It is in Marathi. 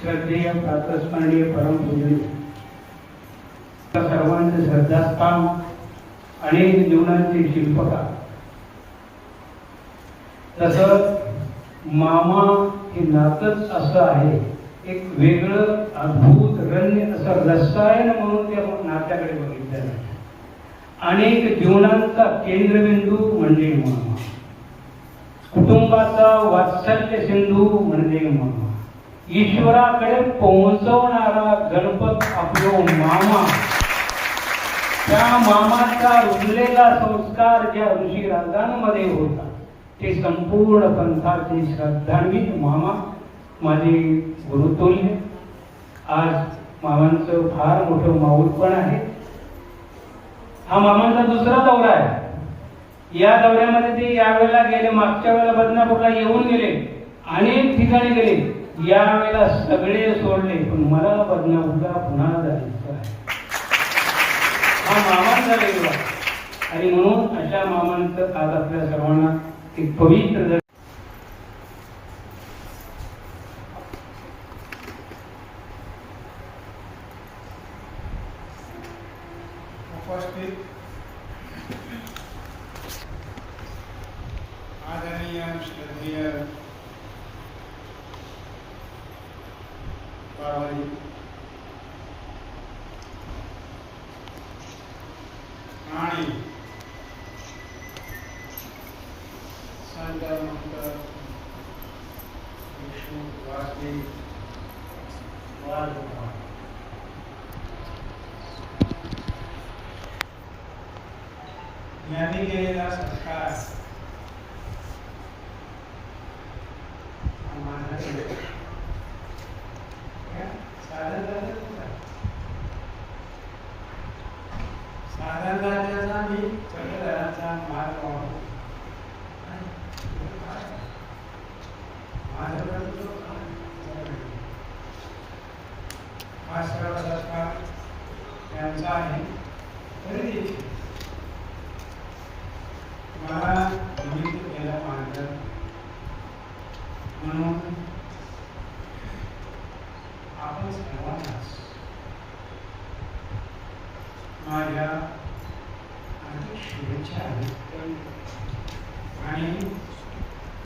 श्रद्धेय प्रातस्मरणीय परमपूजनीय सर्वांचे श्रद्धास्थान, अनेक जीवनाचे शिल्पकार. तसंच मामा हे नातच असं आहे, एक वेगळं अद्भुत रम्य असं रसायन म्हणून त्या नात्याकडे बघितलं जातं. अनेक जीवनांचा केंद्रबिंदू म्हणजे मामा, कुटुंबाचा वात्सल्य सिंधू म्हणजे मामा, ईश्वराकडे पोहोचवणारा गणपत आपलो मामा. त्या मामाचा रुजलेला संस्कार ज्या ऋषी राजांमध्ये होता ते संपूर्ण पंथाचे श्रद्धान्वित मामा माझे गुरुतुल्य. आज मामांचं फार मोठं माऊलपण आहे. हा मामांचा दुसरा दौरा आहे. या दौऱ्यामध्ये ते यावेळेला गेले, मागच्या वेळेला बदनापूरला येऊन गेले, अनेक ठिकाणी गेले. यावेळेला सगळे सोडले, पण मला बदनापूरला पुन्हा जायचं आहे. हा मामांचा वेगळा. आणि म्हणून अशा मामांचं आज आपल्या सर्वांना एक पवित्र उपस्थित आदरणीय श्रद्धेय बाबाजी, आणि संत महंत विष्णू वासदेव वारकरी, यांनी केलेला संस्कार साधारणतः मी चक्रधरांचा मार्ग वाहतो. हा सर्व संस्कार त्यांचा आहे. तरी मला निमित्त केलं मानलं म्हणून आपण सर्वांनाच माझ्या अनेक शुभेच्छा आहेत. आणि